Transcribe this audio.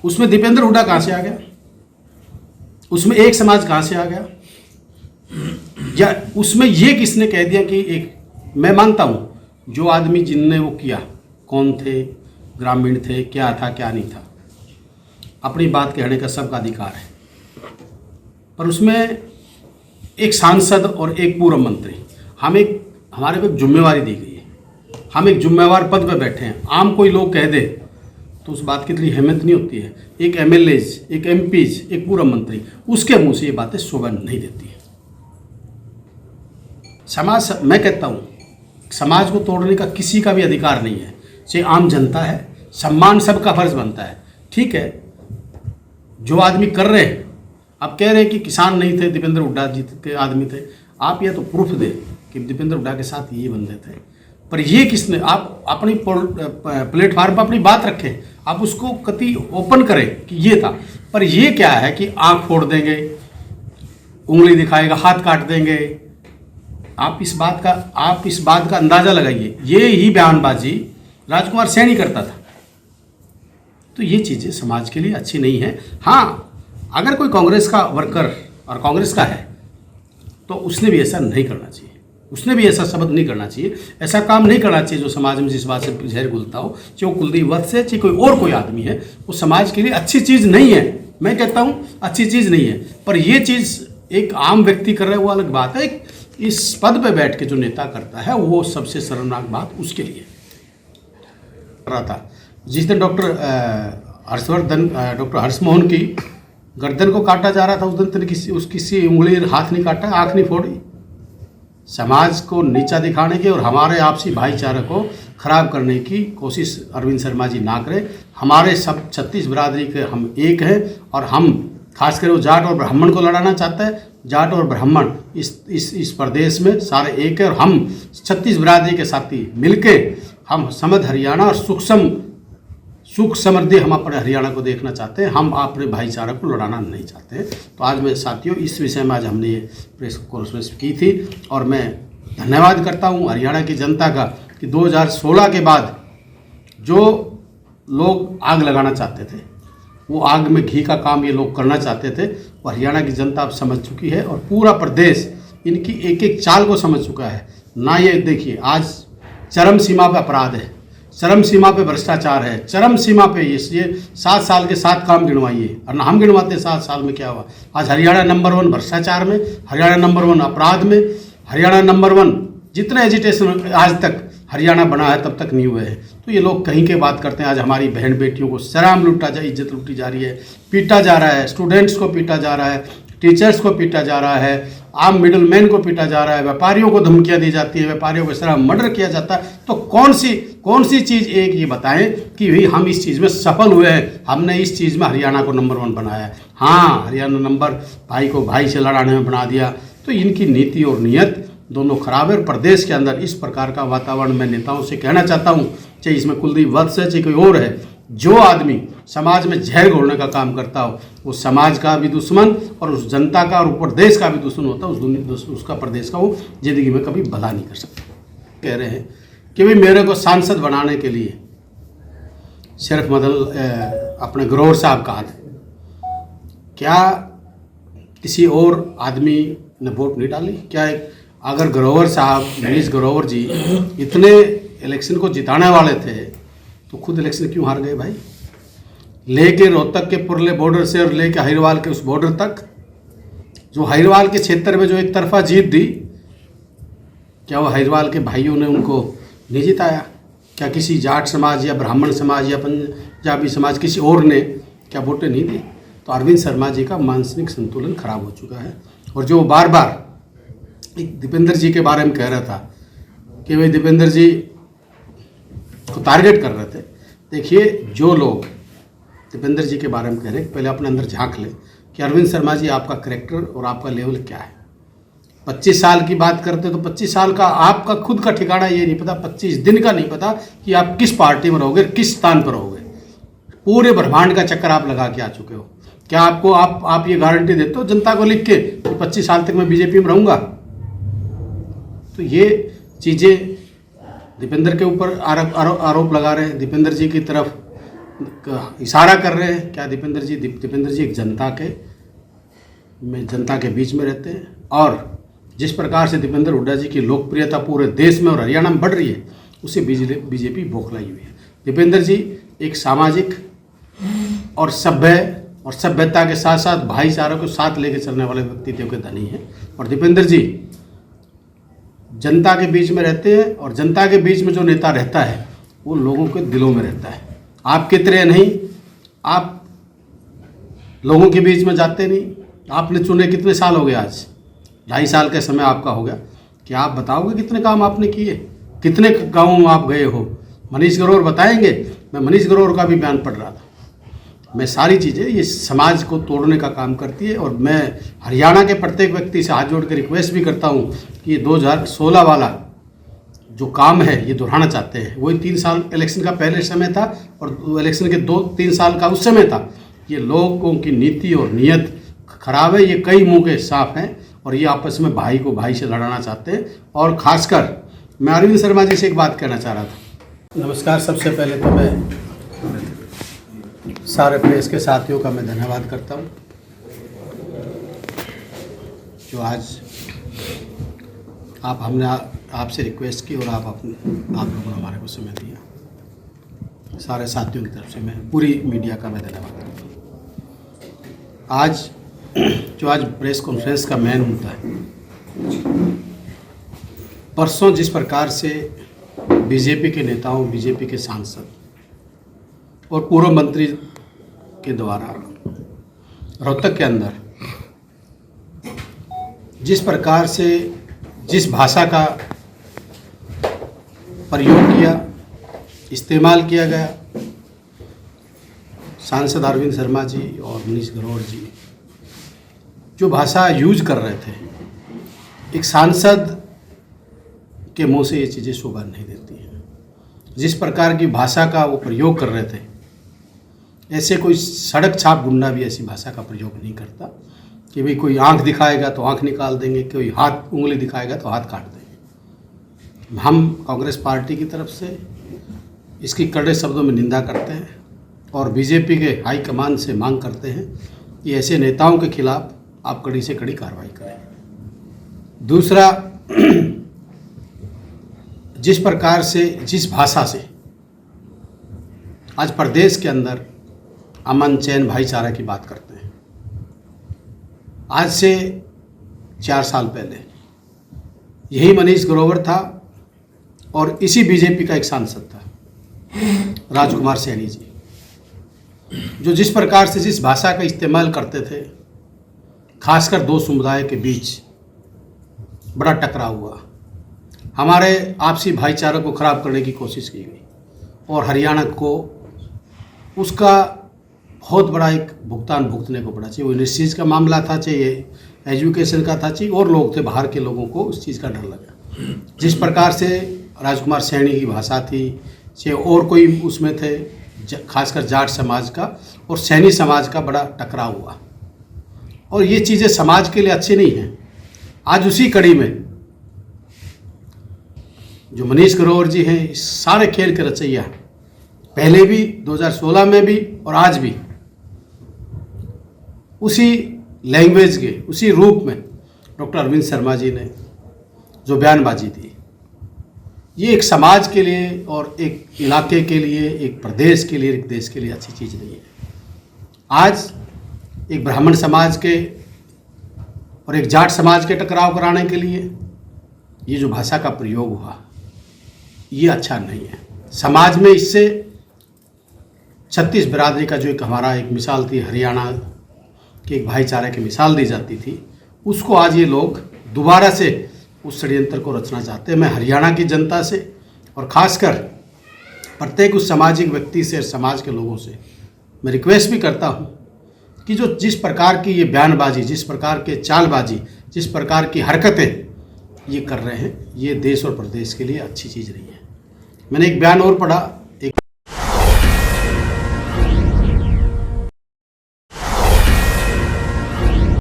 उसमें दीपेंद्र हुड्डा कहाँ से आ गया? उसमें एक समाज कहाँ से आ गया? या उसमें ये किसने कह दिया कि एक, मैं मानता हूँ जो आदमी जिनने वो किया, कौन थे, ग्रामीण थे, क्या था क्या नहीं था, अपनी बात कहने का सबका अधिकार है, पर उसमें एक सांसद और एक पूर्व मंत्री, हमारे को एक जिम्मेवारी दी गई है, हम एक जिम्मेवार पद पर बैठे हैं। आम कोई लोग कह दे तो उस बात की इतनी अहमियत नहीं होती है। एक एमएलएज, एक एमपीज, एक पूर्व मंत्री, उसके मुंह से ये बातें शोभा नहीं देती है। समाज, मैं कहता हूँ समाज को तोड़ने का किसी का भी अधिकार नहीं है, चाहे आम जनता है, सम्मान सबका फर्ज बनता है। ठीक है, जो आदमी कर रहे हैं, आप कह रहे हैं कि किसान नहीं थे, दीपेंद्र हुड्डा जी के आदमी थे, आप ये तो प्रूफ दे कि दीपेंद्र हुड्डा के साथ ये बंदे थे, पर ये किसने, आप अपनी प्लेटफार्म पर अपनी बात रखें, आप उसको कति ओपन करें कि ये था, पर ये क्या है कि आंख फोड़ देंगे, उंगली दिखाएगा, हाथ काट देंगे। आप इस बात का अंदाजा लगाइए, ये ही बयानबाजी राजकुमार सैनी करता था। तो ये चीज़ें समाज के लिए अच्छी नहीं है। हाँ, अगर कोई कांग्रेस का वर्कर और कांग्रेस का है तो उसने भी ऐसा नहीं करना चाहिए, उसने भी ऐसा शब्द नहीं करना चाहिए, ऐसा काम नहीं करना चाहिए जो समाज में जिस बात से जहर घुलता हो, चाहे वो कुलदीप वत्स से, चाहे कोई और कोई आदमी है, वो समाज के लिए अच्छी चीज़ नहीं है। मैं कहता हूँ अच्छी चीज़ नहीं है, पर ये चीज़ एक आम व्यक्ति कर रहा है वो अलग बात है। इस पद पे बैठ के जो नेता करता है वो सबसे शर्मनाक बात उसके लिए रहा था। जिस दिन डॉक्टर हर्षमोहन की गर्दन को काटा जा रहा था, उस दिन किसी उंगली हाथ नहीं काटा, आंख नहीं फोड़ी। समाज को नीचा दिखाने की और हमारे आपसी भाईचारे को खराब करने की कोशिश अरविंद शर्मा जी ना करें। हमारे सब 36 बिरादरी के हम एक हैं, और हम खासकर वो जाट और ब्राह्मण को लड़ाना चाहता है। जाट और ब्राह्मण इस प्रदेश में सारे एक है, और हम 36 बिरादरी के साथी मिलके हम समृद्ध हरियाणा और सुख समृद्धि हम अपने हरियाणा को देखना चाहते हैं। हम अपने भाईचारा को लड़ाना नहीं चाहते हैं। तो आज मैं साथियों, इस विषय में आज हमने ये प्रेस कॉन्फ्रेंस की थी, और मैं धन्यवाद करता हूँ हरियाणा की जनता का कि 2016 के बाद जो लोग आग लगाना चाहते थे, वो आग में घी का काम ये लोग करना चाहते थे, वो हरियाणा की जनता अब समझ चुकी है, और पूरा प्रदेश इनकी एक एक चाल को समझ चुका है ना। ये देखिए, आज चरम सीमा पर अपराध है, चरम सीमा पे भ्रष्टाचार है, चरम सीमा पे ये 7 साल के 7 काम गिनवाइए, और ना हम गिनवाते 7 साल में क्या हुआ। आज हरियाणा नंबर 1 भ्रष्टाचार में, हरियाणा नंबर 1 अपराध में, हरियाणा नंबर 1 जितने एजिटेशन आज तक हरियाणा बना है तब तक नहीं हुए हैं। तो ये लोग कहीं के बात करते हैं। आज हमारी बहन बेटियों को शराब इज्जत लूटी जा रही है, पीटा जा रहा है, स्टूडेंट्स को पीटा जा रहा है, टीचर्स को पीटा जा रहा है, आम मिडिल मैन को पीटा जा रहा है, व्यापारियों को धमकियां दी जाती है, व्यापारियों को इस तरह मर्डर किया जाता है। तो कौन सी चीज़ एक ये बताएं कि भाई हम इस चीज़ में सफल हुए हैं, हमने इस चीज़ में हरियाणा को नंबर 1 बनाया है। हाँ, हरियाणा नंबर भाई को भाई से लड़ाने में बना दिया। तो इनकी नीति और नीयत दोनों खराब है, और प्रदेश के अंदर इस प्रकार का वातावरण मैं नेताओं से कहना चाहता हूँ, चाहे इसमें कुलदीप वत्स है, चाहे कोई और है, जो आदमी समाज में जहर घोलने का काम करता हो, वो समाज का भी दुश्मन और उस जनता का और प्रदेश का भी दुश्मन होता है। उसका प्रदेश का वो जिंदगी में कभी भला नहीं कर सकता। कह रहे हैं कि भाई मेरे को सांसद बनाने के लिए सिर्फ अपने ग्रोवर साहब का हाथ है। क्या किसी और आदमी ने वोट नहीं डाली? क्या अगर ग्रोवर साहब, मनीष ग्रोवर जी इतने इलेक्शन को जिताने वाले थे तो खुद इलेक्शन क्यों हार गए भाई? लेके रोहतक के पुरले बॉर्डर से और लेके हरियाणा के उस बॉर्डर तक, जो हरियाणा के क्षेत्र में जो एक तरफा जीत दी, क्या वो हरियाणा के भाइयों ने उनको नहीं जिताया? क्या किसी जाट समाज या ब्राह्मण समाज या पंजाबी समाज किसी और ने क्या वोटें नहीं दी? तो अरविंद शर्मा जी का मानसिक संतुलन खराब हो चुका है। और जो बार बार एक दीपेंद्र जी के बारे में कह रहा था कि भाई दीपेंद्र जी को टारगेट कर रहे थे। देखिए, जो लोग दीपेंद्र जी के बारे में कह रहे हैं, पहले अपने अंदर झांक लें कि अरविंद शर्मा जी आपका करैक्टर और आपका लेवल क्या है। 25 साल की बात करते तो 25 साल का आपका खुद का ठिकाना ये नहीं पता, 25 दिन का नहीं पता कि आप किस पार्टी में रहोगे, किस स्थान पर रहोगे। पूरे ब्रह्मांड का चक्कर आप लगा के आ चुके हो। क्या आपको आप ये गारंटी देते हो जनता को लिख के कि 25 साल तक मैं बीजेपी में रहूँगा? तो ये चीज़ें दीपेंद्र के ऊपर आरोप लगा रहे हैं, दीपेंद्र जी की तरफ इशारा कर रहे हैं। क्या दीपेंद्र जी एक जनता के बीच में रहते हैं, और जिस प्रकार से दीपेंद्र हुड्डा जी की लोकप्रियता पूरे देश में और हरियाणा में बढ़ रही है, उसे बीजेपी बौखलाई हुई है। दीपेंद्र जी एक सामाजिक और सभ्यता के साथ साथ भाईचारा को साथ लेकर चलने वाले व्यक्तित्व के धनी हैं। और दीपेंद्र जी जनता के बीच में रहते हैं, और जनता के बीच में जो नेता रहता है वो लोगों के दिलों में रहता है। आपकी तरह नहीं, आप लोगों के बीच में जाते नहीं। आपने चुने कितने साल हो गए? आज 2.5 साल का समय आपका हो गया। क्या आप बताओगे कितने काम आपने किए, कितने गाँवों में आप गए हो? मनीष ग्रोवर बताएंगे। मैं मनीष ग्रोवर का भी बयान पढ़ रहा था। मैं सारी चीज़ें ये समाज को तोड़ने का काम करती है, और मैं हरियाणा के प्रत्येक व्यक्ति से हाथ जोड़ कर रिक्वेस्ट भी करता हूँ कि ये 2016 वाला जो काम है ये दोहराना चाहते हैं। वही 3 साल इलेक्शन का पहले समय था, और इलेक्शन के 2-3 साल का उस समय था। ये लोगों की नीति और नीयत खराब है। ये कई मुंह के साफ हैं, और ये आपस में भाई को भाई से लड़ाना चाहते हैं। और खासकर मैं अरविंद शर्मा जी से एक बात कहना चाह रहा था। नमस्कार। सबसे पहले तो मैं सारे प्रेस के साथियों का मैं धन्यवाद करता हूँ जो आज हमने आपसे रिक्वेस्ट की और आप लोगों ने हमारे को समय दिया। सारे साथियों की तरफ से मैं पूरी मीडिया का मैं धन्यवाद करता हूँ। आज प्रेस कॉन्फ्रेंस का मेन मुद्दा है, परसों जिस प्रकार से बीजेपी के नेताओं, बीजेपी के सांसद और पूर्व मंत्री के द्वारा रोहतक के अंदर जिस प्रकार से जिस भाषा का प्रयोग किया, इस्तेमाल किया गया, सांसद अरविंद शर्मा जी और मनीष ग्रोवर जी जो भाषा यूज कर रहे थे, एक सांसद के मुंह से ये चीज़ें शोभा नहीं देती हैं। जिस प्रकार की भाषा का वो प्रयोग कर रहे थे, ऐसे कोई सड़क छाप गुंडा भी ऐसी भाषा का प्रयोग नहीं करता कि भाई कोई आंख दिखाएगा तो आंख निकाल देंगे, कोई हाथ उंगली दिखाएगा तो हाथ काट देंगे। हम कांग्रेस पार्टी की तरफ से इसकी कड़े शब्दों में निंदा करते हैं और बीजेपी के हाईकमान से मांग करते हैं कि ऐसे नेताओं के खिलाफ आप कड़ी से कड़ी कार्रवाई करें। दूसरा, जिस प्रकार से जिस भाषा से आज प्रदेश के अंदर अमन चैन भाईचारा की बात करते हैं, आज से 4 साल पहले यही मनीष ग्रोवर था और इसी बीजेपी का एक सांसद था राजकुमार सैनी जी, जो जिस प्रकार से जिस भाषा का इस्तेमाल करते थे, खासकर 2 समुदाय के बीच बड़ा टकराव हुआ। हमारे आपसी भाईचारे को खराब करने की कोशिश की गई और हरियाणा को उसका बहुत बड़ा एक भुगतान भुगतने को पड़ा। चाहिए वो इस चीज़ का मामला था, चाहिए एजुकेशन का था, चाहिए और लोग थे, बाहर के लोगों को उस चीज़ का डर लगा। जिस प्रकार से राजकुमार सैनी की भाषा थी, चाहे और कोई उसमें थे, खासकर जाट समाज का और सैनी समाज का बड़ा टकराव हुआ और ये चीज़ें समाज के लिए अच्छी नहीं हैं। आज उसी कड़ी में जो मनीष ग्रोवर जी हैं, इस सारे खेल के रचैया, पहले भी 2016 में भी और आज भी उसी लैंग्वेज के उसी रूप में डॉक्टर अरविंद शर्मा जी ने जो बयानबाजी दी, ये एक समाज के लिए और एक इलाके के लिए, एक प्रदेश के लिए, एक देश के लिए अच्छी चीज़ नहीं है। आज एक ब्राह्मण समाज के और एक जाट समाज के टकराव कराने के लिए ये जो भाषा का प्रयोग हुआ, ये अच्छा नहीं है। समाज में इससे 36 बिरादरी का जो एक हमारा एक मिसाल थी, हरियाणा के एक भाईचारे की मिसाल दी जाती थी, उसको आज ये लोग दोबारा से उस षड्यंत्र को रचना चाहते हैं। मैं हरियाणा की जनता से और ख़ासकर प्रत्येक उस सामाजिक व्यक्ति से, समाज के लोगों से मैं रिक्वेस्ट भी करता हूँ कि जो जिस प्रकार की ये बयानबाजी, जिस प्रकार के चालबाजी, जिस प्रकार की हरकतें ये कर रहे हैं, ये देश और प्रदेश के लिए अच्छी चीज़ नहीं है। मैंने एक बयान और पढ़ा